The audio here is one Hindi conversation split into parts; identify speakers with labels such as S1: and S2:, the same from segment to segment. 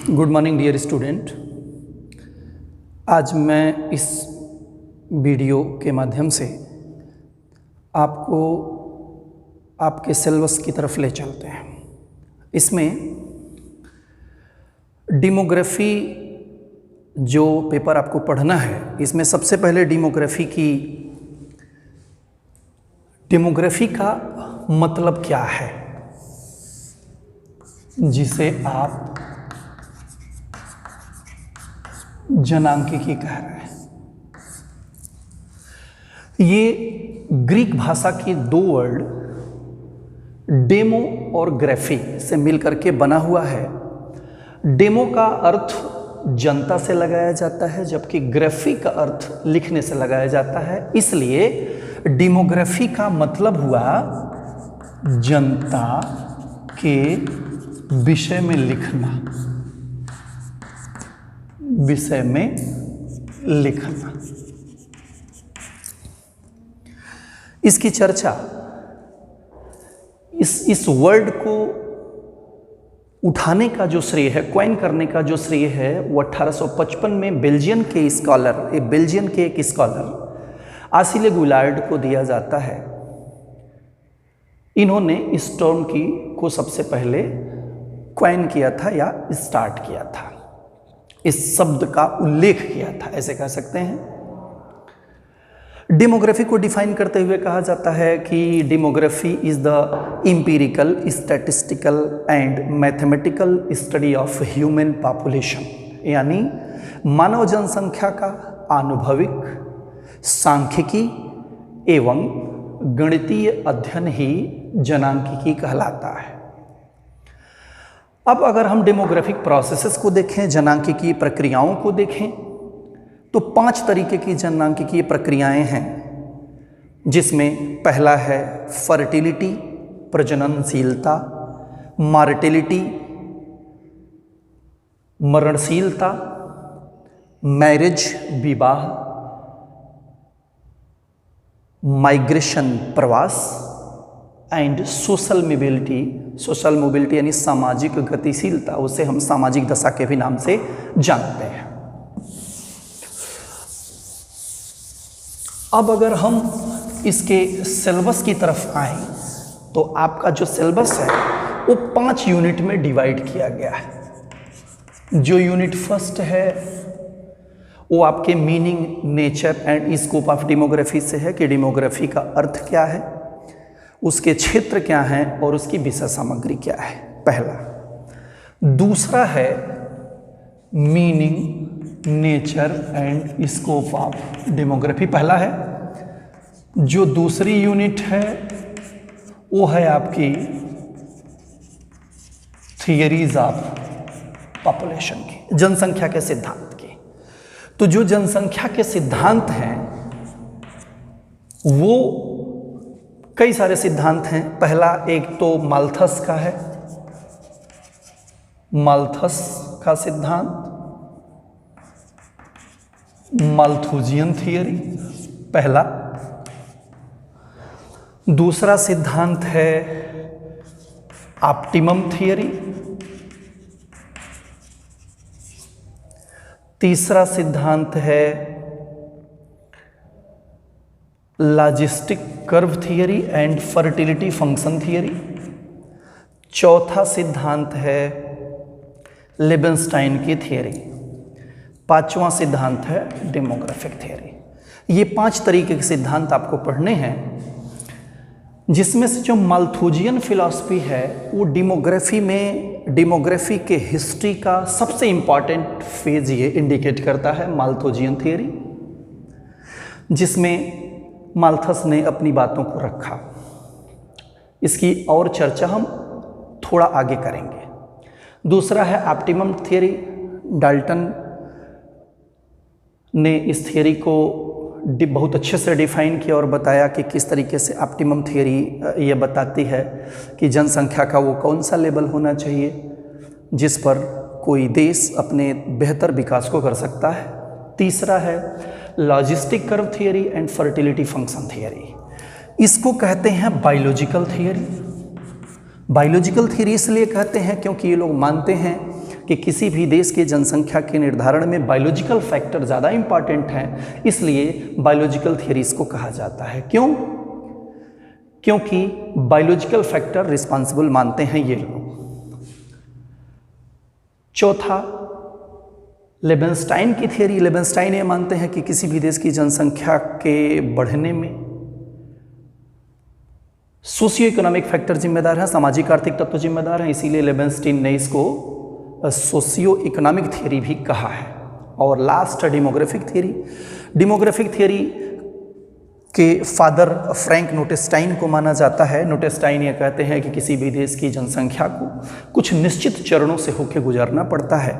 S1: Good morning dear student. आज मैं इस वीडियो के माध्यम से आपको आपके सिलेबस की तरफ ले चलते हैं। इसमें डेमोग्राफी जो पेपर आपको पढ़ना है, इसमें सबसे पहले डेमोग्राफी का मतलब क्या है, जिसे आप जनांकिकी कह रहे हैं। ये ग्रीक भाषा की दो वर्ड डेमो और ग्राफी से मिलकर के बना हुआ है। डेमो का अर्थ जनता से लगाया जाता है, जबकि ग्राफी का अर्थ लिखने से लगाया जाता है। इसलिए डेमोग्राफी का मतलब हुआ जनता के विषय में लिखना, विषय में लिखना। इसकी चर्चा इस वर्ड को उठाने का जो श्रेय है, कॉइन करने का जो श्रेय है, वो 1855 में बेल्जियन के एक स्कॉलर आसिले गुलार्ड को दिया जाता है। इन्होंने इस टर्म को सबसे पहले कॉइन किया था या स्टार्ट किया था, इस शब्द का उल्लेख किया था, ऐसे कह सकते हैं। डेमोग्राफी को डिफाइन करते हुए कहा जाता है कि demography is the empirical, statistical and mathematical study of human population, यानी मानव जनसंख्या का आनुभविक, सांख्यिकी एवं गणितीय अध्ययन ही जनांकिकी कहलाता है। अब अगर हम डेमोग्राफिक प्रोसेसेस को देखें, जनांकिकीय प्रक्रियाओं को देखें, तो 5 तरीके की जनांकिकीय प्रक्रियाएं हैं, जिसमें पहला है फर्टिलिटी, प्रजननशीलता, मार्टिलिटी, मरणशीलता, मैरिज, विवाह, माइग्रेशन, प्रवास एंड सोशल मोबिलिटी यानी सामाजिक गतिशीलता, उसे हम सामाजिक दशा के भी नाम से जानते हैं। अब अगर हम इसके सिलेबस की तरफ आए, तो आपका जो सिलेबस है वो 5 यूनिट में डिवाइड किया गया है। जो यूनिट फर्स्ट है वो आपके meaning, nature and scope of demography से है कि डेमोग्राफी का अर्थ क्या है, उसके क्षेत्र क्या हैं और उसकी विषय सामग्री क्या है, पहला। दूसरा है meaning, nature and scope of demography, पहला है। जो दूसरी यूनिट है वो है आपकी थियरीज ऑफ पॉपुलेशन की, जनसंख्या के सिद्धांत की। तो जो जनसंख्या के सिद्धांत हैं वो कई सारे सिद्धांत हैं। पहला एक तो माल्थस का है, माल्थस का सिद्धांत, माल्थुजियन थियरी पहला। दूसरा सिद्धांत है ऑप्टिमम थियरी। तीसरा सिद्धांत है logistic curve theory and fertility function theory. चौथा सिद्धांत है लिबनस्टाइन की थियरी। पांचवा सिद्धांत है डेमोग्राफिक थियरी। ये 5 तरीके के सिद्धांत आपको पढ़ने हैं, जिसमें से जो माल्थुजियन फिलॉसफी है वो डेमोग्राफी के हिस्ट्री का सबसे इंपॉर्टेंट फेज ये इंडिकेट करता है, माल्थुजियन थियरी, जिसमें माल्थस ने अपनी बातों को रखा। इसकी और चर्चा हम थोड़ा आगे करेंगे। दूसरा है ऑप्टिमम थियरी। डाल्टन ने इस थियरी को बहुत अच्छे से डिफाइन किया और बताया कि किस तरीके से ऑप्टिमम थियरी ये बताती है कि जनसंख्या का वो कौन सा लेवल होना चाहिए जिस पर कोई देश अपने बेहतर विकास को कर सकता है। तीसरा है logistic curve theory and fertility function theory. इसको कहते हैं बायोलॉजिकल थियरी। बायोलॉजिकल थियरी इसलिए कहते हैं क्योंकि ये लोग मानते हैं कि किसी भी देश के जनसंख्या के निर्धारण में बायोलॉजिकल फैक्टर ज़्यादा इम्पॉर्टेंट हैं, इसलिए बायोलॉजिकल थियरीज को कहा जाता है। क्यों? क्योंकि बायोलॉजिकल फैक्टर रिस्पॉन्सिबल मानते हैं ये लोग। चौथा, लेबेनस्टाइन की थियरी। लेबेनस्टाइन ये मानते हैं कि किसी भी देश की जनसंख्या के बढ़ने में सोशियो इकोनॉमिक फैक्टर जिम्मेदार है, सामाजिक आर्थिक तत्व जिम्मेदार हैं, इसीलिए लेबेनस्टाइन ने इसको सोशियो इकोनॉमिक थियरी भी कहा है। और last, demographic theory. Demographic theory के फादर फ्रैंक नोटेस्टाइन को माना जाता है। नोटेस्टाइन ये कहते हैं कि किसी भी देश की जनसंख्या को कुछ निश्चित चरणों से होकर गुजरना पड़ता है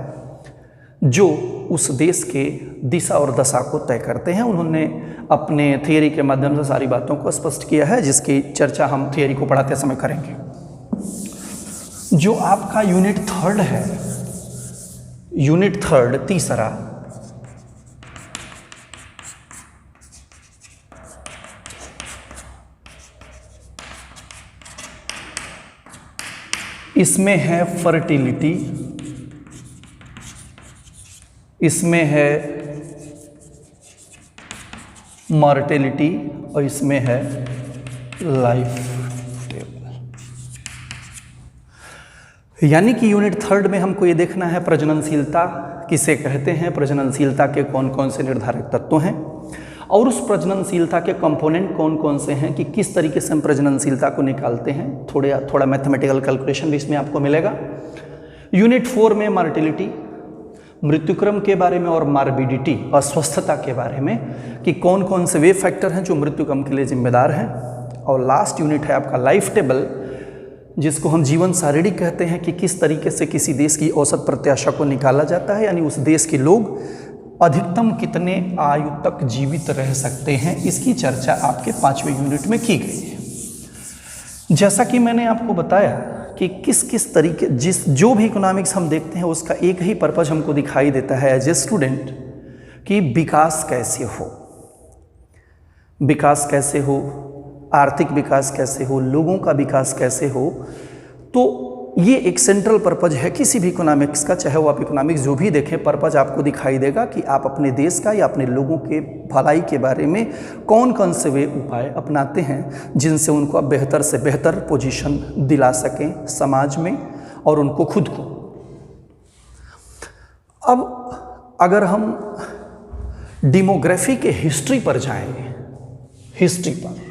S1: जो उस देश के दिशा और दशा को तय करते हैं। उन्होंने अपने थियरी के माध्यम से सारी बातों को स्पष्ट किया है, जिसकी चर्चा हम थियरी को पढ़ाते समय करेंगे। जो आपका यूनिट थर्ड है, यूनिट थर्ड तीसरा, इसमें है फर्टिलिटी, इसमें है मॉर्टेलिटी और इसमें है लाइफ टेबल। यानी कि यूनिट थर्ड में हमको ये देखना है प्रजननशीलता किसे कहते हैं, प्रजननशीलता के कौन कौन से निर्धारक तत्व हैं और उस प्रजननशीलता के कंपोनेंट कौन कौन से हैं कि किस तरीके से हम प्रजननशीलता को निकालते हैं। थोड़ा मैथमेटिकल कैलकुलेशन भी इसमें आपको मिलेगा। यूनिट 4 में मॉर्टेलिटी, मृत्युक्रम के बारे में, और मार्बिडिटी, अस्वस्थता के बारे में कि कौन कौन से वे फैक्टर हैं जो मृत्युक्रम के लिए जिम्मेदार हैं। और लास्ट यूनिट है आपका लाइफ टेबल, जिसको हम जीवन सारिणी कहते हैं कि किस तरीके से किसी देश की औसत प्रत्याशा को निकाला जाता है, यानी उस देश के लोग अधिकतम कितने आयु तक जीवित रह सकते हैं। इसकी चर्चा आपके 5वें यूनिट में की गई है। जैसा कि मैंने आपको बताया कि किस किस तरीके जो भी इकोनॉमिक्स हम देखते हैं उसका एक ही पर्पज हमको दिखाई देता है एज ए स्टूडेंट कि विकास कैसे हो, विकास कैसे हो, आर्थिक विकास कैसे हो, लोगों का विकास कैसे हो। तो ये एक सेंट्रल पर्पज है किसी भी इकोनॉमिक्स का, चाहे वो आप इकोनॉमिक्स जो भी देखें, पर्पज आपको दिखाई देगा कि आप अपने देश का या अपने लोगों के भलाई के बारे में कौन कौन से वे उपाय अपनाते हैं जिनसे उनको आप बेहतर से बेहतर पोजीशन दिला सकें समाज में और उनको खुद को। अब अगर हम डेमोग्राफी के हिस्ट्री पर जाएं, हिस्ट्री पर,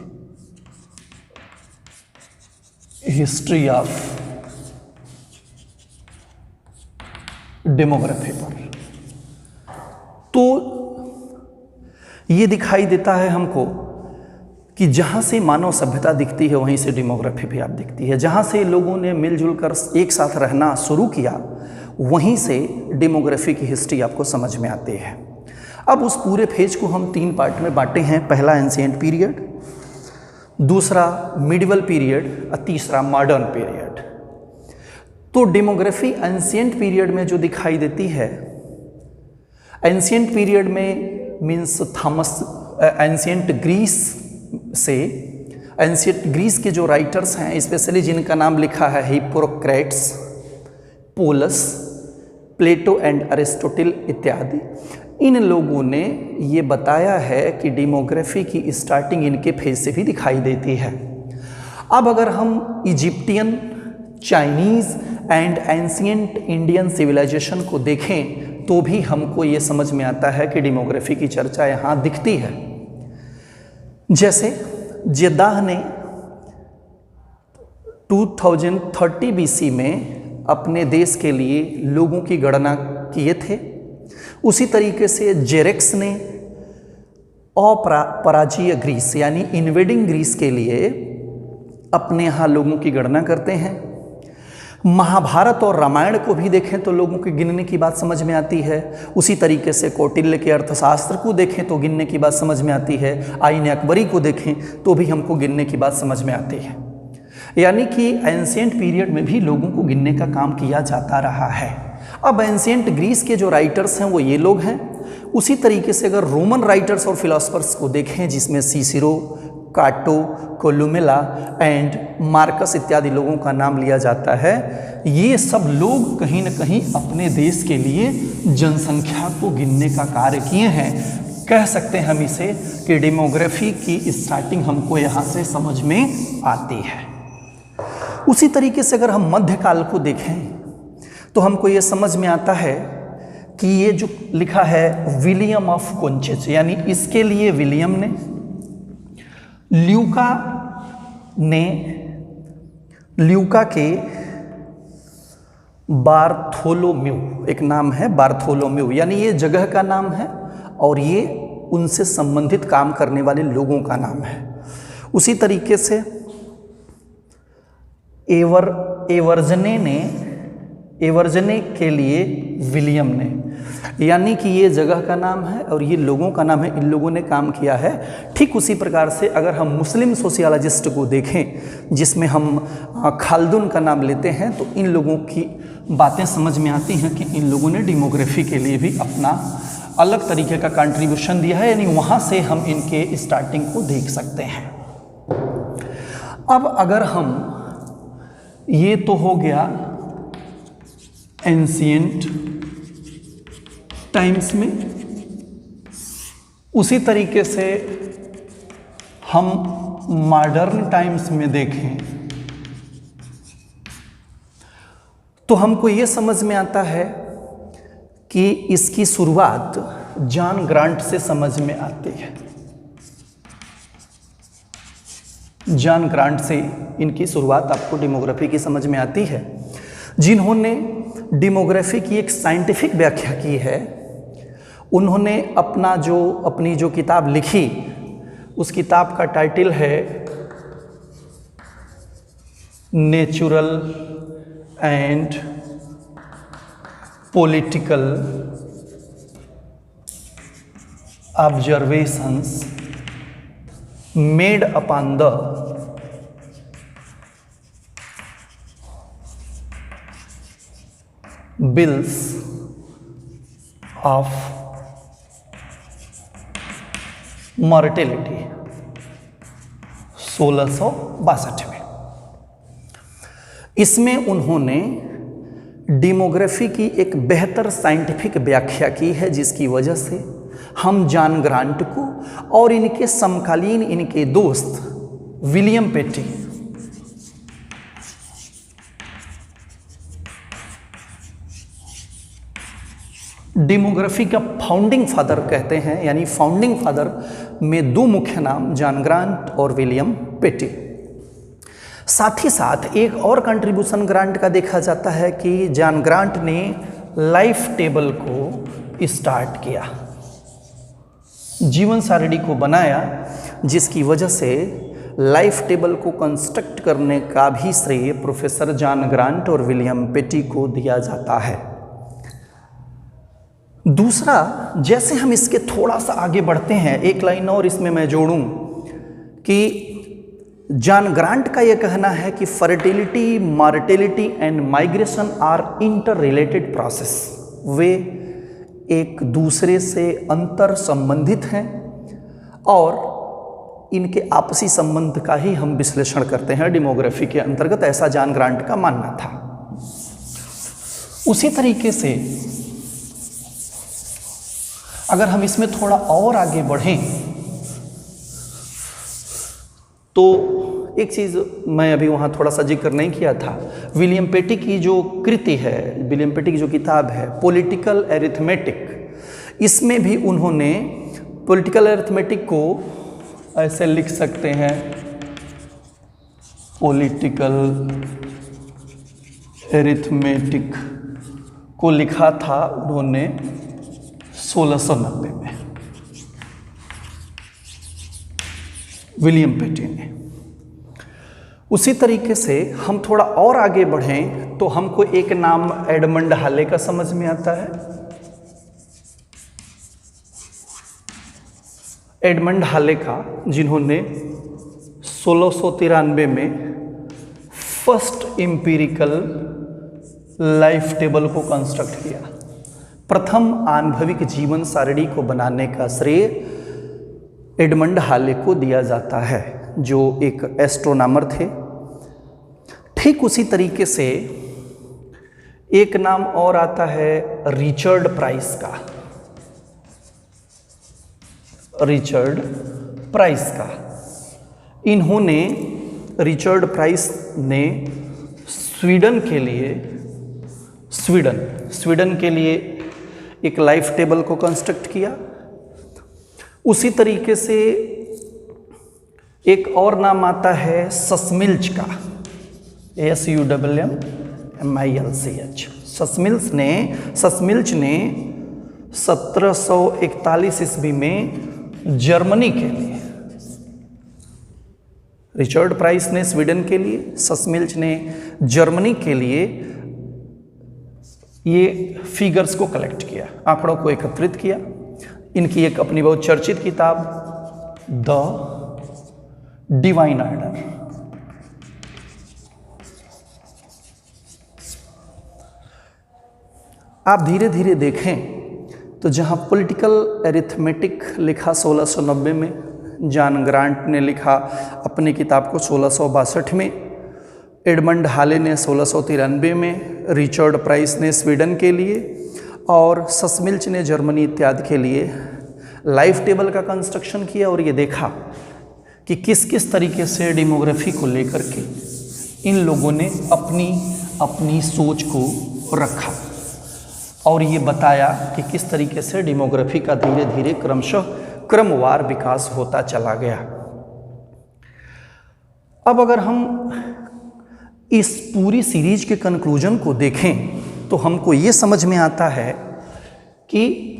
S1: हिस्ट्री ऑफ डेमोग्राफी पर, तो ये दिखाई देता है हमको कि जहाँ से मानव सभ्यता दिखती है वहीं से डेमोग्राफी भी आप दिखती है। जहाँ से लोगों ने मिलजुल कर एक साथ रहना शुरू किया वहीं से डेमोग्राफी की हिस्ट्री आपको समझ में आती है। अब उस पूरे फेज को हम 3 पार्ट में बांटे हैं। पहला एंशिएंट पीरियड, दूसरा मिडिवल पीरियड और तीसरा मॉडर्न पीरियड। तो डेमोग्राफी एंशिएंट पीरियड में जो दिखाई देती है, एंशिएंट पीरियड में मीन्स एंशिएंट ग्रीस से, एंशिएंट ग्रीस के जो राइटर्स हैं, स्पेशली जिनका नाम लिखा है Hippocrates, Paulus, Plato and Aristotle इत्यादि, इन लोगों ने ये बताया है कि डेमोग्राफी की स्टार्टिंग इनके फेज से भी दिखाई देती है। अब अगर हम Egyptian, Chinese and ancient Indian civilisation को देखें तो भी हमको ये समझ में आता है कि डेमोग्राफी की चर्चा यहाँ दिखती है। जैसे जेदाह ने 2030 BC में अपने देश के लिए लोगों की गणना किए थे, उसी तरीके से जेरेक्स ने अपराजीय ग्रीस यानी इन्वेडिंग ग्रीस के लिए अपने यहाँ लोगों की गणना करते हैं। महाभारत और रामायण को भी देखें तो लोगों के गिनने की बात समझ में आती है। उसी तरीके से कौटिल्य के अर्थशास्त्र को देखें तो गिनने की बात समझ में आती है। आईन अकबरी को देखें तो भी हमको गिनने की बात समझ में आती है। यानी कि एंशिएंट पीरियड में भी लोगों को गिनने का काम किया जाता रहा है। अब एंशिएंट ग्रीस के जो राइटर्स हैं वो ये लोग हैं। उसी तरीके से अगर रोमन राइटर्स और फिलोसफर्स को देखें जिसमें सीसिरो, काटो, कोलुमेला एंड मार्कस इत्यादि लोगों का नाम लिया जाता है। ये सब लोग कहीं न कहीं अपने देश के लिए जनसंख्या को गिनने का कार्य किए हैं। कह सकते हैं हम इसे कि डेमोग्राफी की स्टार्टिंग हमको यहाँ से समझ में आती है। उसी तरीके से अगर हम मध्यकाल को देखें तो हमको ये समझ में आता है कि ये जो लिखा है विलियम ऑफ कोंचेज, यानी इसके लिए विलियम ने, ल्यूका के बार्थोलोम्यू, एक नाम है बार्थोलोम्यू, यानी ये जगह का नाम है और ये उनसे संबंधित काम करने वाले लोगों का नाम है। उसी तरीके से एवर्जने के लिए विलियम ने, यानी कि ये जगह का नाम है और ये लोगों का नाम है, इन लोगों ने काम किया है। ठीक उसी प्रकार से अगर हम मुस्लिम सोशियोलॉजिस्ट को देखें जिसमें हम खाल्दुन का नाम लेते हैं, तो इन लोगों की बातें समझ में आती हैं कि इन लोगों ने डेमोग्राफी के लिए भी अपना अलग तरीके का कंट्रीब्यूशन दिया है, यानी वहाँ से हम इनके स्टार्टिंग को देख सकते हैं। अब अगर हम, ये तो हो गया एंशिएंट टाइम्स में, उसी तरीके से हम मॉडर्न टाइम्स में देखें तो हमको ये समझ में आता है कि इसकी शुरुआत जॉन ग्रांट से समझ में आती है। जॉन ग्रांट से इनकी शुरुआत आपको डेमोग्राफी की समझ में आती है, जिन्होंने डेमोग्राफी की एक साइंटिफिक व्याख्या की है। उन्होंने अपनी जो किताब लिखी, उस किताब का टाइटल है natural and political observations made upon the bills of mortality 1662 में। इसमें उन्होंने डेमोग्राफी की एक बेहतर साइंटिफिक व्याख्या की है, जिसकी वजह से हम जॉन ग्रांट को और इनके समकालीन इनके दोस्त विलियम पेटी, डेमोग्राफी का फाउंडिंग फादर कहते हैं। यानी फाउंडिंग फादर में दो मुख्य नाम, जॉन ग्रांट और विलियम पेटी। साथ ही साथ एक और कंट्रीब्यूशन ग्रांट का देखा जाता है कि जॉन ग्रांट ने लाइफ टेबल को स्टार्ट किया, जीवन सारणी को बनाया, जिसकी वजह से लाइफ टेबल को कंस्ट्रक्ट करने का भी श्रेय प्रोफेसर जॉन ग्रांट और विलियम पेटी को दिया जाता है। दूसरा, जैसे हम इसके थोड़ा सा आगे बढ़ते हैं, एक लाइन और इसमें मैं जोड़ूं कि जॉन ग्रांट का यह कहना है कि fertility, mortality and migration are inter related process. वे एक दूसरे से अंतर संबंधित हैं और इनके आपसी संबंध का ही हम विश्लेषण करते हैं डेमोग्राफी के अंतर्गत, ऐसा जॉन ग्रांट का मानना था। उसी तरीके से अगर हम इसमें थोड़ा और आगे बढ़ें तो एक चीज़ मैं अभी वहाँ थोड़ा सा जिक्र नहीं किया था, विलियम पेटी की जो कृति है, विलियम पेटी की जो किताब है पॉलिटिकल एरिथमेटिक, इसमें भी उन्होंने पॉलिटिकल एरिथमेटिक को ऐसे लिख सकते हैं, पॉलिटिकल एरिथमेटिक को लिखा था उन्होंने 1690 में, विलियम पेटी ने। उसी तरीके से हम थोड़ा और आगे बढ़ें तो हमको एक नाम एडमंड हाले का समझ में आता है। एडमंड हाले का, जिन्होंने 1693 में फर्स्ट एम्पिरिकल लाइफ टेबल को कंस्ट्रक्ट किया। प्रथम आणविक जीवन सारणी को बनाने का श्रेय एडमंड हाले को दिया जाता है। जो एक एस्ट्रोनॉमर थे। ठीक उसी तरीके से एक नाम और आता है रिचर्ड प्राइस का। रिचर्ड प्राइस का, इन्होंने रिचर्ड प्राइस ने स्वीडन के लिए एक लाइफ टेबल को कंस्ट्रक्ट किया। उसी तरीके से एक और नाम आता है सस्मिल्च का, SUMMILCH। सस्मिल्च ने 1741 ईस्वी में जर्मनी के लिए, रिचर्ड प्राइस ने स्वीडन के लिए, सस्मिल्च ने जर्मनी के लिए ये फिगर्स को कलेक्ट किया, आंकड़ों को एकत्रित किया। इनकी एक अपनी बहुत चर्चित किताब द डिवाइन ऑर्डर। आप धीरे धीरे देखें तो जहां पॉलिटिकल एरिथमेटिक लिखा 1690 में, जॉन ग्रांट ने लिखा अपनी किताब को 1662 में, एडमंड हाले ने 1693 में, रिचर्ड प्राइस ने स्वीडन के लिए और सस्मिल्च ने जर्मनी इत्यादि के लिए लाइफ टेबल का कंस्ट्रक्शन किया और ये देखा कि किस किस तरीके से डेमोग्राफी को लेकर के इन लोगों ने अपनी सोच को रखा और ये बताया कि किस तरीके से डेमोग्राफी का धीरे धीरे क्रमशः क्रमवार विकास होता चला गया। अब अगर हम इस पूरी सीरीज के कंक्लूजन को देखें तो हमको ये समझ में आता है कि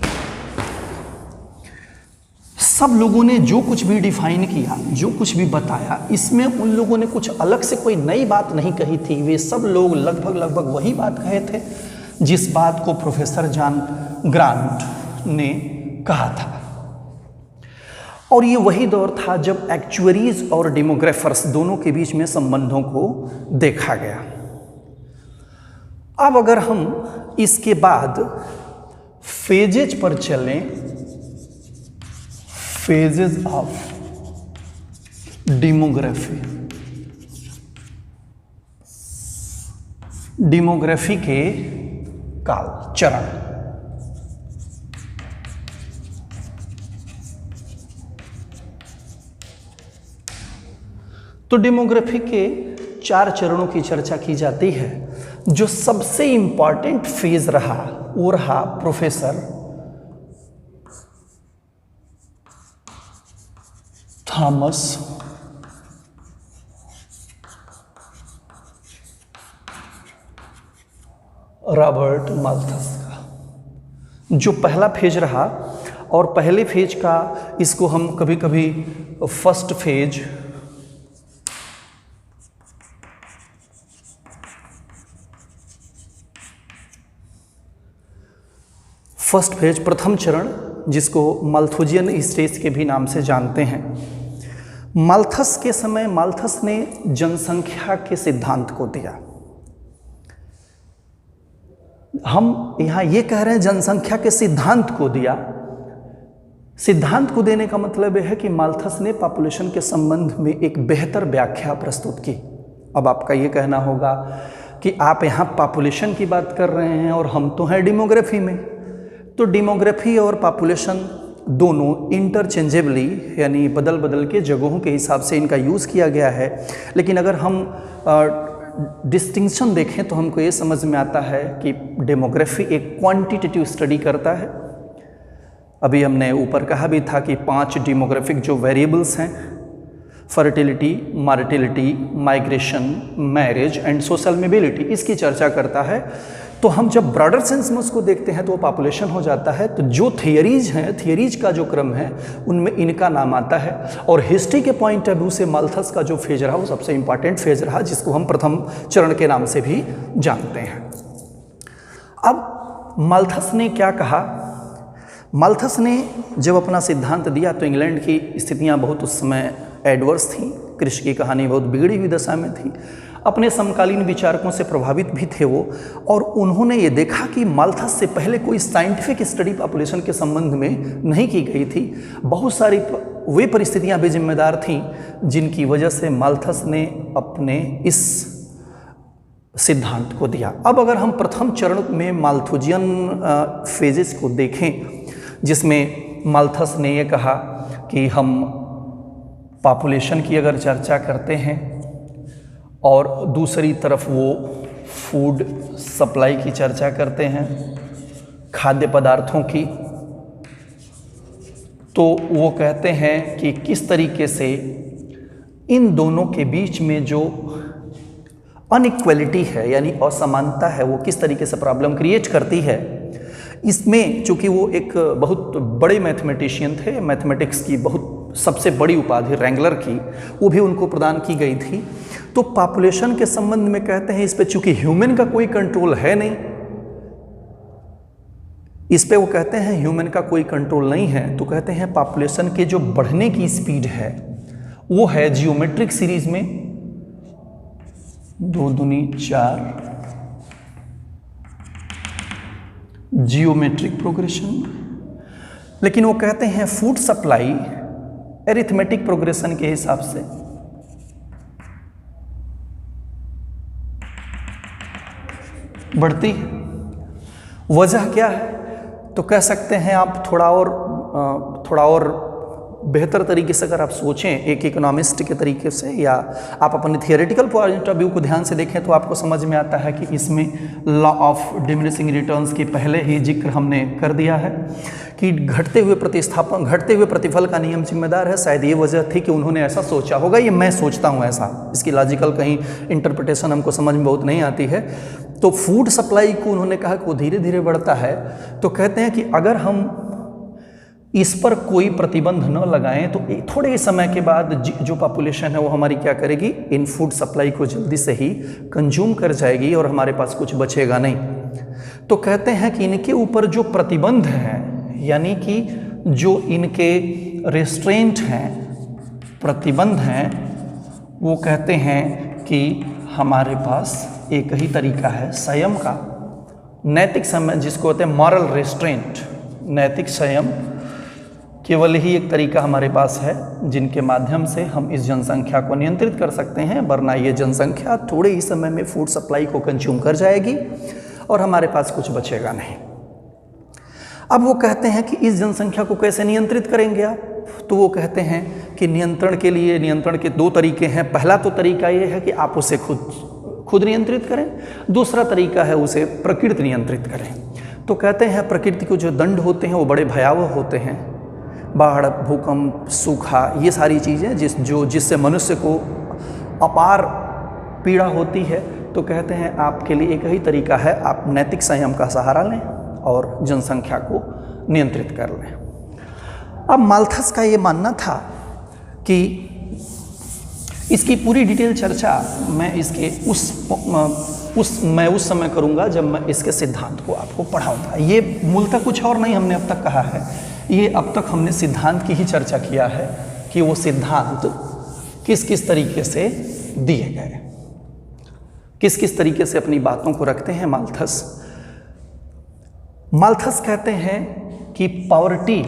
S1: सब लोगों ने जो कुछ भी डिफाइन किया, जो कुछ भी बताया, इसमें उन लोगों ने कुछ अलग से कोई नई बात नहीं कही थी। वे सब लोग लगभग वही बात कहे थे जिस बात को प्रोफेसर जॉन ग्रांट ने कहा था। और ये वही दौर था जब एक्चुअरीज और डेमोग्राफर्स दोनों के बीच में संबंधों को देखा गया। अब अगर हम इसके बाद फेजेज पर चलें, फेजेज ऑफ डेमोग्राफी, डेमोग्राफी के काल, चरण। तो डेमोग्राफी के 4 चरणों की चर्चा की जाती है। जो सबसे इंपॉर्टेंट फेज रहा वो रहा प्रोफेसर थॉमस रॉबर्ट माल्थस का। जो पहला फेज रहा, और पहले फेज का इसको हम कभी कभी फर्स्ट फेज, प्रथम चरण, जिसको माल्थुजियन स्टेज के भी नाम से जानते हैं। माल्थस के समय माल्थस ने जनसंख्या के सिद्धांत को दिया। हम यहाँ ये कह रहे हैं जनसंख्या के सिद्धांत को दिया। सिद्धांत को देने का मतलब यह है कि माल्थस ने पॉपुलेशन के संबंध में एक बेहतर व्याख्या प्रस्तुत की। अब आपका ये कहना होगा कि आप यहाँ पॉपुलेशन की बात कर रहे हैं और हम तो हैं डेमोग्राफी में। तो डेमोग्राफी और पॉपुलेशन दोनों इंटरचेंजेबली, यानी बदल बदल के जगहों के हिसाब से इनका यूज़ किया गया है। लेकिन अगर हम डिस्टिंक्शन देखें तो हमको ये समझ में आता है कि डेमोग्राफी एक क्वांटिटेटिव स्टडी करता है। अभी हमने ऊपर कहा भी था कि 5 डेमोग्राफिक जो वेरिएबल्स हैं, fertility, mortality, migration, marriage and social mobility, इसकी चर्चा करता है। तो हम जब ब्रॉडर सेंस में उसको देखते हैं तो वो पॉपुलेशन हो जाता है। तो जो थियरीज हैं, थियरीज का जो क्रम है उनमें इनका नाम आता है। और हिस्ट्री के पॉइंट ऑफ व्यू से माल्थस का जो फेज रहा वो सबसे इंपॉर्टेंट फेज रहा, जिसको हम प्रथम चरण के नाम से भी जानते हैं। अब माल्थस ने क्या कहा? माल्थस ने जब अपना सिद्धांत दिया तो इंग्लैंड की स्थितियां बहुत उस समय एडवर्स थी, कृषि की कहानी बहुत बिगड़ी हुई दशा में थी। अपने समकालीन विचारकों से प्रभावित भी थे वो, और उन्होंने ये देखा कि माल्थस से पहले कोई साइंटिफिक स्टडी पॉपुलेशन के संबंध में नहीं की गई थी। बहुत सारी वे परिस्थितियां भी जिम्मेदार थीं जिनकी वजह से माल्थस ने अपने इस सिद्धांत को दिया। अब अगर हम प्रथम चरण में माल्थुजियन फेजेस को देखें, जिसमें माल्थस ने यह कहा कि हम पॉपुलेशन की अगर चर्चा करते हैं और दूसरी तरफ वो फूड सप्लाई की चर्चा करते हैं, खाद्य पदार्थों की, तो वो कहते हैं कि किस तरीके से इन दोनों के बीच में जो अनइक्वलिटी है यानी असमानता है वो किस तरीके से प्रॉब्लम क्रिएट करती है। इसमें चूंकि वो एक बहुत बड़े मैथमेटिशियन थे, मैथमेटिक्स की बहुत सबसे बड़ी उपाधि रैंगलर की वो भी उनको प्रदान की गई थी, तो पॉपुलेशन के संबंध में कहते हैं इस पे चूंकि ह्यूमन का कोई कंट्रोल है नहीं, इस पे वो कहते हैं ह्यूमन का कोई कंट्रोल नहीं है, तो कहते हैं पॉपुलेशन के जो बढ़ने की स्पीड है वो है जियोमेट्रिक सीरीज में 2 दूनी 4 जियोमेट्रिक प्रोग्रेशन, लेकिन वो कहते हैं फूड सप्लाई एरिथमेटिक प्रोग्रेशन के हिसाब से बढ़ती है। वजह क्या है? तो कह सकते हैं आप थोड़ा और बेहतर तरीके से अगर आप सोचें एक इकोनॉमिस्ट के तरीके से, या आप अपने थियोरेटिकल पॉइंट ऑफ व्यू को ध्यान से देखें, तो आपको समझ में आता है कि इसमें लॉ ऑफ डिमिनिशिंग रिटर्न्स की पहले ही जिक्र हमने कर दिया है कि घटते हुए प्रतिफल का नियम जिम्मेदार है। शायद ये वजह थी कि उन्होंने ऐसा सोचा होगा, ये मैं सोचता हूँ ऐसा, इसकी लॉजिकल कहीं इंटरप्रिटेशन हमको समझ में बहुत नहीं आती है। तो फूड सप्लाई को उन्होंने कहा कि वो धीरे धीरे बढ़ता है, तो कहते हैं कि अगर हम इस पर कोई प्रतिबंध न लगाएं तो थोड़े ही समय के बाद जो पॉपुलेशन है वो हमारी क्या करेगी, इन फूड सप्लाई को जल्दी से ही कंज्यूम कर जाएगी और हमारे पास कुछ बचेगा नहीं। तो कहते हैं कि इनके ऊपर जो प्रतिबंध हैं, यानी कि जो इनके रेस्ट्रेंट हैं, प्रतिबंध हैं, वो कहते हैं कि हमारे पास एक ही तरीका है संयम का, नैतिक संयम जिसको कहते हैं मॉरल रेस्ट्रेंट, नैतिक संयम केवल ही एक तरीका हमारे पास है जिनके माध्यम से हम इस जनसंख्या को नियंत्रित कर सकते हैं, वरना ये जनसंख्या थोड़े ही समय में फूड सप्लाई को कंज्यूम कर जाएगी और हमारे पास कुछ बचेगा नहीं। अब वो कहते हैं कि इस जनसंख्या को कैसे नियंत्रित करेंगे आप, तो वो कहते हैं कि नियंत्रण के 2 तरीके हैं। पहला तो तरीका ये है कि आप उसे खुद नियंत्रित करें, दूसरा तरीका है उसे प्रकृति नियंत्रित करें। तो कहते हैं प्रकृति के जो दंड होते हैं वो बड़े भयावह होते हैं, बाढ़, भूकंप, सूखा, ये सारी चीज़ें जिससे मनुष्य को अपार पीड़ा होती है। तो कहते हैं आपके लिए एक ही तरीका है, आप नैतिक संयम का सहारा लें और जनसंख्या को नियंत्रित कर लें। अब माल्थस का ये मानना था कि इसकी पूरी डिटेल चर्चा मैं इसके उस समय करूंगा जब मैं इसके सिद्धांत को आपको पढ़ाऊंगा। ये मूलतः कुछ और नहीं हमने अब तक कहा है, ये अब तक हमने सिद्धांत की ही चर्चा किया है कि वो सिद्धांत किस किस तरीके से दिए गए, किस किस तरीके से अपनी बातों को रखते हैं माल्थस कहते हैं कि पॉवर्टी,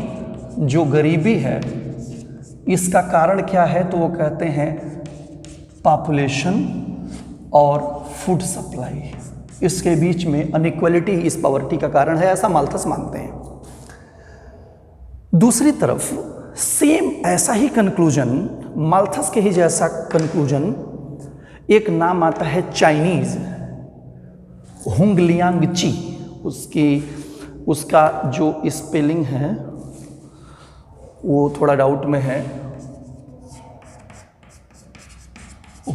S1: जो गरीबी है, इसका कारण क्या है, तो वो कहते हैं पॉपुलेशन और फूड सप्लाई, इसके बीच में अनइक्वलिटी इस पॉवर्टी का कारण है, ऐसा माल्थस मानते हैं। दूसरी तरफ सेम ऐसा ही कंक्लूजन, माल्थस के ही जैसा कंक्लूजन एक नाम आता है चाइनीज हुंगलियांग ची, उसका जो स्पेलिंग है वो थोड़ा डाउट में है,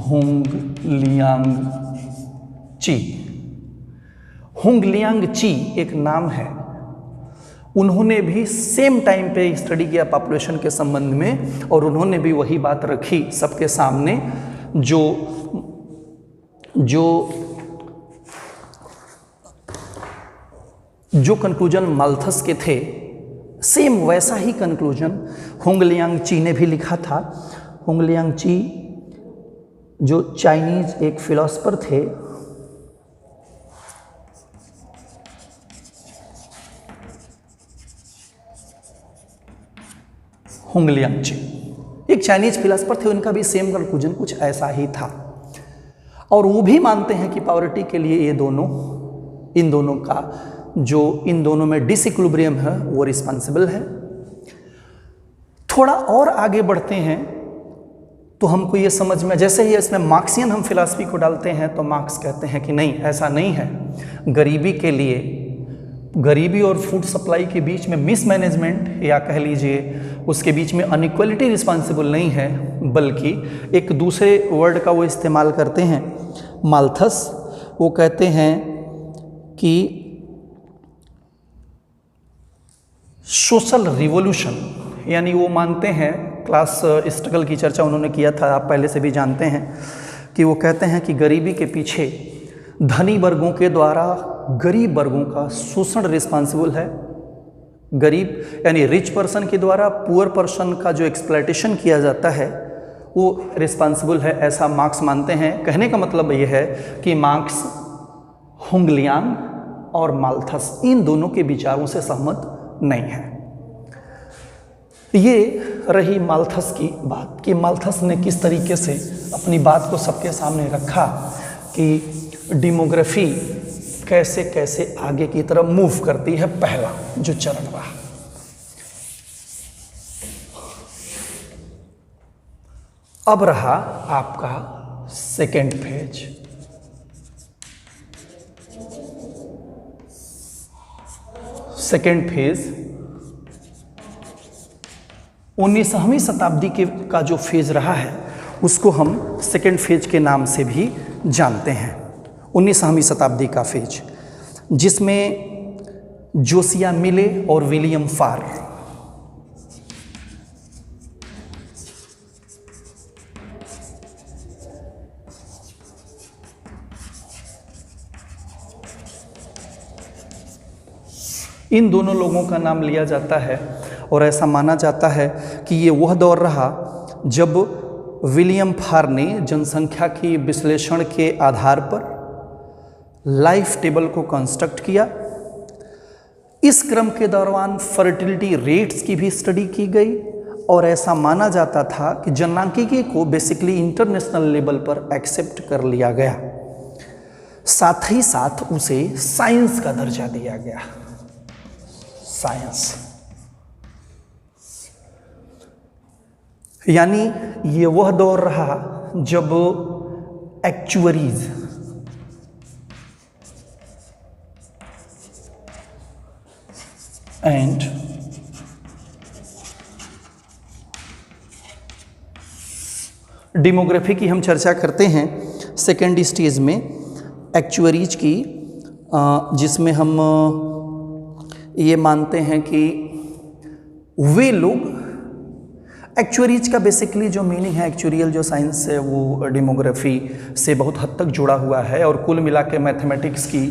S1: हुंगलियांग ची एक नाम है। उन्होंने भी सेम टाइम पे स्टडी किया पॉपुलेशन के संबंध में, और उन्होंने भी वही बात रखी सबके सामने जो कंक्लूजन माल्थस के थे, सेम वैसा ही कंक्लूजन हुंगलियांग ची ने भी लिखा था। हुंगलियांग ची जो चाइनीज एक फिलोसफर थे, हुंगलियांगची एक चाइनीज फिलासफर थे, उनका भी सेम कंक्लूजन कुछ ऐसा ही था। और वो भी मानते हैं कि पॉवर्टी के लिए ये दोनों, इन दोनों का जो इन दोनों में डिसइक्विलिब्रियम है वो रिस्पॉन्सिबल है। थोड़ा और आगे बढ़ते हैं तो हमको ये समझ में, जैसे ही इसमें मार्क्सियन हम फिलॉसफी को डालते हैं तो मार्क्स कहते हैं कि नहीं, ऐसा नहीं है। गरीबी के लिए, गरीबी और फूड सप्लाई के बीच में मिसमैनेजमेंट या कह लीजिए उसके बीच में अनइक्वलिटी रिस्पॉन्सिबल नहीं है, बल्कि एक दूसरे वर्ड का वो इस्तेमाल करते हैं माल्थस। वो कहते हैं कि सोशल रिवॉल्यूशन, यानी वो मानते हैं, क्लास स्ट्रगल की चर्चा उन्होंने किया था, आप पहले से भी जानते हैं, कि वो कहते हैं कि गरीबी के पीछे धनी वर्गों के द्वारा गरीब वर्गों का शोषण रिस्पॉन्सिबल है। गरीब यानी रिच पर्सन के द्वारा पुअर पर्सन का जो एक्सप्लॉयटेशन किया जाता है वो रिस्पॉन्सिबल है, ऐसा मार्क्स मानते हैं। कहने का मतलब ये है कि मार्क्स, हुंगलियांग और माल्थस इन दोनों के विचारों से सहमत नहीं है। ये रही माल्थस की बात कि माल्थस ने किस तरीके से अपनी बात को सबके सामने रखा कि डेमोग्राफी कैसे कैसे आगे की तरफ मूव करती है, पहला जो चरण रहा। अब रहा आपका सेकेंड फेज। सेकेंड फेज 19वीं शताब्दी का जो फेज रहा है उसको हम सेकेंड फेज के नाम से भी जानते हैं। 19वीं शताब्दी का फेज जिसमें जोसिया मिले और विलियम फार इन दोनों लोगों का नाम लिया जाता है और ऐसा माना जाता है कि ये वह दौर रहा जब विलियम फार ने जनसंख्या की विश्लेषण के आधार पर लाइफ टेबल को कंस्ट्रक्ट किया। इस क्रम के दौरान फर्टिलिटी रेट्स की भी स्टडी की गई और ऐसा माना जाता था कि जनसांख्यिकी को बेसिकली इंटरनेशनल लेवल पर एक्सेप्ट कर लिया गया, साथ ही साथ उसे साइंस का दर्जा दिया गया। साइंस यानी ये वह दौर रहा जब एक्चुअरीज एंड डेमोग्राफी की हम चर्चा करते हैं सेकेंड स्टेज में, एक्चुअरीज की, जिसमें हम ये मानते हैं कि वे लोग, एक्चुअरीज का बेसिकली जो मीनिंग है, एक्चुरियल जो साइंस है वो डेमोग्राफी से बहुत हद तक जुड़ा हुआ है और कुल मिला के मैथमेटिक्स की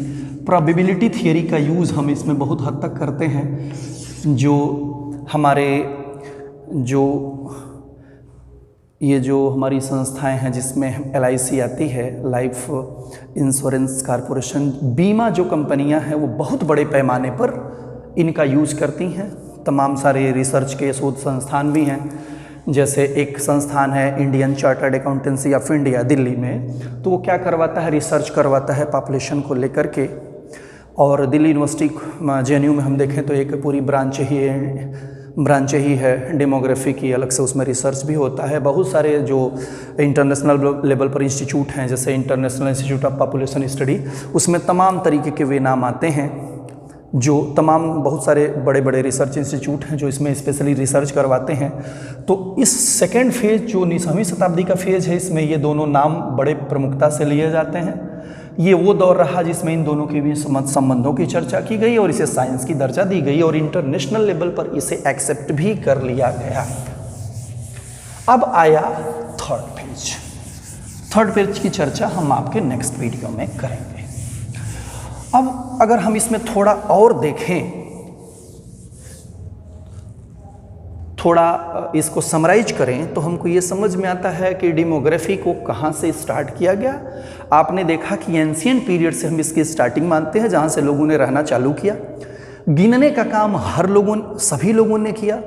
S1: प्रोबेबिलिटी थियरी का यूज़ हम इसमें बहुत हद तक करते हैं। जो हमारे जो हमारी संस्थाएं हैं जिसमें LIC आती है, लाइफ इंश्योरेंस कॉरपोरेशन, बीमा जो कंपनियां हैं वो बहुत बड़े पैमाने पर इनका यूज़ करती हैं। तमाम सारे रिसर्च के शोध संस्थान भी हैं, जैसे एक संस्थान है Indian chartered accountancy of India Delhi में, तो वो क्या करवाता है, रिसर्च करवाता है पॉपुलेशन को लेकर के। और दिल्ली यूनिवर्सिटी JNU में हम देखें तो एक पूरी ब्रांच ही है डेमोग्राफी की, अलग से उसमें रिसर्च भी होता है। बहुत सारे जो इंटरनेशनल लेवल पर इंस्टीट्यूट हैं, जैसे international institute of population study, उसमें तमाम तरीके के वे नाम आते हैं। जो तमाम बहुत सारे बड़े बड़े रिसर्च इंस्टीट्यूट हैं जो इसमें स्पेशली रिसर्च करवाते हैं। तो इस सेकेंड फेज जो 19वीं शताब्दी का फेज है, इसमें ये दोनों नाम बड़े प्रमुखता से लिए जाते हैं। ये वो दौर रहा जिसमें इन दोनों के बीच संबंधों की चर्चा की गई और इसे साइंस की दर्जा दी गई और इंटरनेशनल लेवल पर इसे एक्सेप्ट भी कर लिया गया। अब आया थर्ड फेज। थर्ड फेज की चर्चा हम आपके नेक्स्ट वीडियो में करेंगे। अब अगर हम इसमें थोड़ा और देखें, थोड़ा इसको समराइज करें, तो हमको ये समझ में आता है कि डेमोग्राफी को कहाँ से स्टार्ट किया गया। आपने देखा कि एंशिएंट पीरियड से हम इसकी स्टार्टिंग मानते हैं, जहाँ से लोगों ने रहना चालू किया। गिनने का काम सभी लोगों ने किया।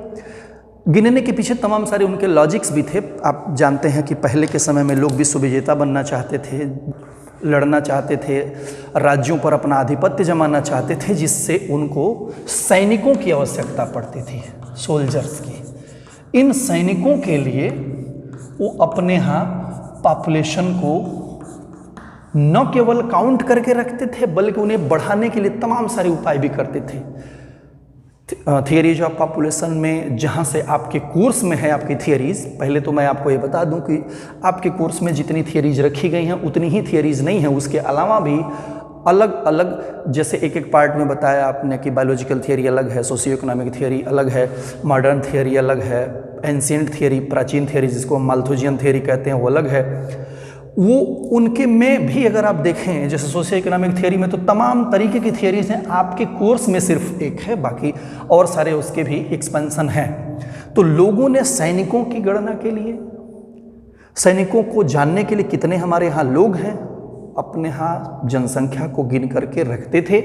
S1: गिनने के पीछे तमाम सारे उनके लॉजिक्स भी थे। आप जानते हैं कि पहले के समय में लोग विश्व विजेता बनना चाहते थे, लड़ना चाहते थे, राज्यों पर अपना आधिपत्य जमाना चाहते थे, जिससे उनको सैनिकों की आवश्यकता पड़ती थी, सोल्जर्स की। इन सैनिकों के लिए वो अपने यहाँ पॉपुलेशन को न केवल काउंट करके रखते थे, बल्कि उन्हें बढ़ाने के लिए तमाम सारे उपाय भी करते थे। थियरीज ऑफ पॉपुलेशन में जहाँ से आपके कोर्स में है आपकी थियरीज, पहले तो मैं आपको ये बता दूं कि आपके कोर्स में जितनी थियरीज रखी गई हैं उतनी ही थियरीज नहीं है, उसके अलावा भी अलग अलग, जैसे एक एक पार्ट में बताया आपने कि बायोलॉजिकल थियरी अलग है, सोशियो इकोनॉमिक थियरी अलग है, मॉडर्न थियरी अलग है, एंशिएंट थियरी, प्राचीन थियरी जिसको हम माल्थुजियन थियरी कहते हैं वो अलग है। वो उनके में भी अगर आप देखें, जैसे सोशियो इकोनॉमिक थियरी में तो तमाम तरीके की थियरीज हैं, आपके कोर्स में सिर्फ एक है, बाकी और सारे उसके भी एक्सपेंशन हैं। तो लोगों ने सैनिकों की गणना के लिए, सैनिकों को जानने के लिए कितने हमारे यहाँ लोग हैं, अपने यहाँ जनसंख्या को गिन करके रखते थे।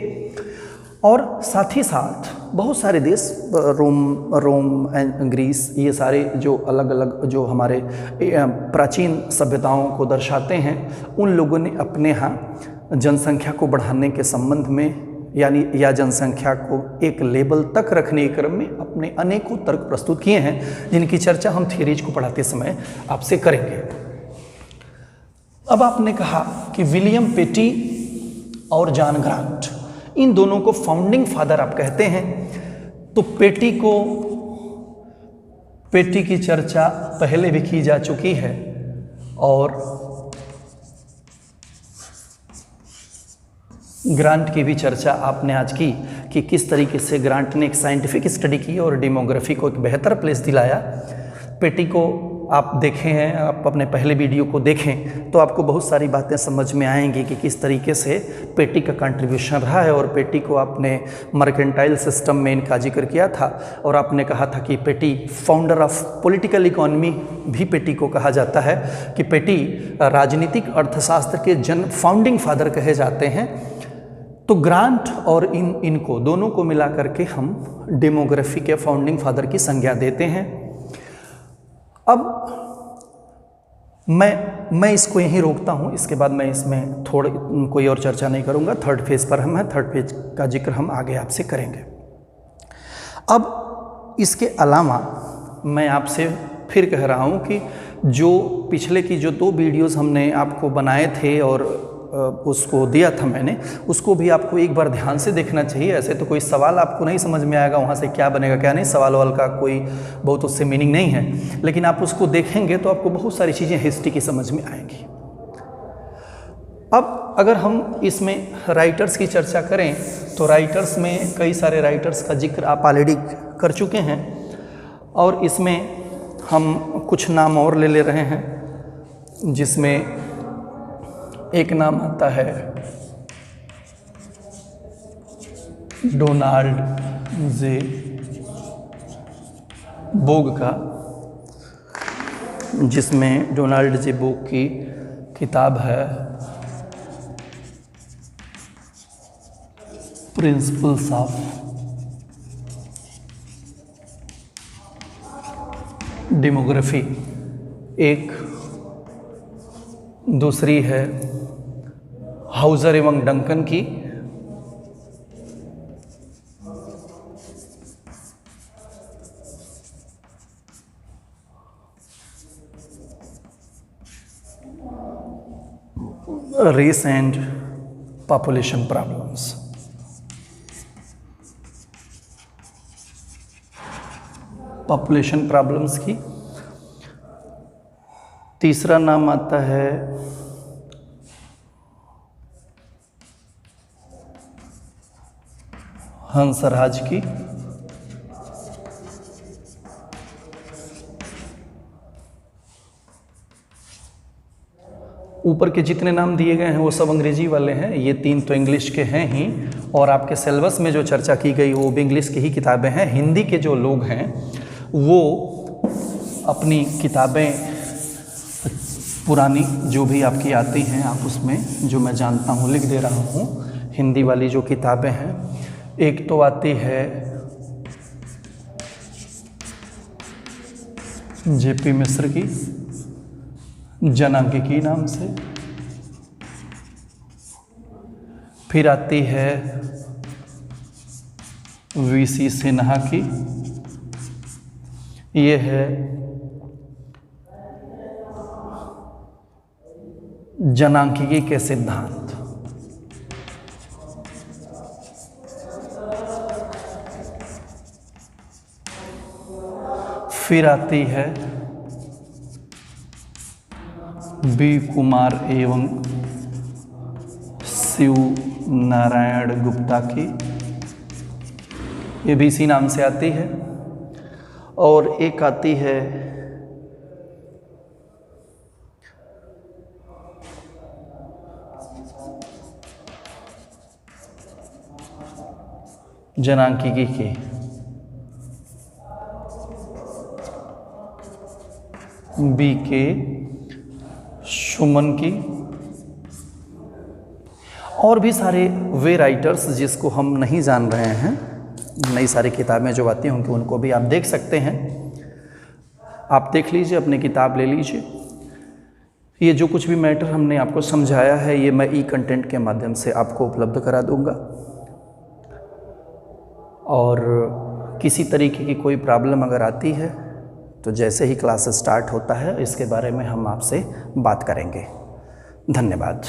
S1: और साथ ही साथ बहुत सारे देश, रोम ग्रीस, ये सारे जो अलग अलग जो हमारे प्राचीन सभ्यताओं को दर्शाते हैं, उन लोगों ने अपने यहाँ जनसंख्या को बढ़ाने के संबंध में यानी या जनसंख्या को एक लेवल तक रखने के क्रम में अपने अनेकों तर्क प्रस्तुत किए हैं, जिनकी चर्चा हम थियरीज को पढ़ाते समय आपसे करेंगे। अब आपने कहा कि विलियम पेटी और जॉन ग्रांट, इन दोनों को फाउंडिंग फादर आप कहते हैं। तो पेटी की चर्चा पहले भी की जा चुकी है और ग्रांट की भी चर्चा आपने आज की कि किस तरीके से ग्रांट ने एक साइंटिफिक स्टडी की और डेमोग्राफी को एक बेहतर प्लेस दिलाया। पेटी को आप देखे हैं, आप अपने पहले वीडियो को देखें तो आपको बहुत सारी बातें समझ में आएंगी कि किस तरीके से पेटी का कंट्रीब्यूशन रहा है। और पेटी को आपने मर्केंटाइल सिस्टम में इनका जिक्र किया था और आपने कहा था कि पेटी फाउंडर ऑफ पॉलिटिकल इकोनॉमी भी पेटी को कहा जाता है, कि पेटी राजनीतिक अर्थशास्त्र के फाउंडिंग फादर कहे जाते हैं। तो ग्रांट और इनको दोनों को मिला करके हम डेमोग्राफी के फाउंडिंग फादर की संज्ञा देते हैं। अब मैं इसको यहीं रोकता हूँ, इसके बाद मैं इसमें कोई और चर्चा नहीं करूँगा। थर्ड फेज पर हम हैं, थर्ड फेज का जिक्र हम आगे आपसे करेंगे। अब इसके अलावा मैं आपसे फिर कह रहा हूँ कि जो पिछले की जो 2 वीडियोस हमने आपको बनाए थे और उसको दिया था मैंने, उसको भी आपको एक बार ध्यान से देखना चाहिए। ऐसे तो कोई सवाल आपको नहीं समझ में आएगा, वहाँ से क्या बनेगा क्या नहीं, सवाल वाल का कोई बहुत उससे मीनिंग नहीं है, लेकिन आप उसको देखेंगे तो आपको बहुत सारी चीज़ें हिस्ट्री की समझ में आएंगी। अब अगर हम इसमें राइटर्स की चर्चा करें तो राइटर्स में कई सारे राइटर्स का जिक्र आप ऑलरेडी कर चुके हैं और इसमें हम कुछ नाम और ले रहे हैं, जिसमें एक नाम आता है डोनाल्ड जे बोग का, जिसमें डोनाल्ड जे बोग की किताब है प्रिंसिपल्स ऑफ डेमोग्राफी। एक दूसरी है हाउजर एवं डंकन की, race and population problems. Population problems की तीसरा नाम आता है हंसराज की, ऊपर के जितने नाम दिए गए हैं वो सब अंग्रेजी वाले हैं, ये 3 तो इंग्लिश के हैं ही, और आपके सिलेबस में जो चर्चा की गई वो भी इंग्लिश की ही किताबें हैं। हिंदी के जो लोग हैं वो अपनी किताबें पुरानी जो भी आपकी आती हैं आप उसमें जो मैं जानता हूँ लिख दे रहा हूँ। हिंदी वाली जो किताबें हैं, एक तो आती है जेपी मिश्र की जनांकिकी नाम से। फिर आती है वीसी सिन्हा की, ये है जनांकिकी के सिद्धांत। फिर आती है बी कुमार एवं शिव नारायण गुप्ता की, ये भी इसी नाम से आती है। और एक आती है जनांकिकी की बी के सुमन की। और भी सारे वे राइटर्स जिसको हम नहीं जान रहे हैं, नई सारी किताबें जो आती होंगी उनको भी आप देख सकते हैं। आप देख लीजिए, अपनी किताब ले लीजिए। ये जो कुछ भी मैटर हमने आपको समझाया है ये मैं ई कंटेंट के माध्यम से आपको उपलब्ध करा दूंगा। और किसी तरीके की कोई प्रॉब्लम अगर आती है तो जैसे ही क्लास स्टार्ट होता है इसके बारे में हम आपसे बात करेंगे। धन्यवाद।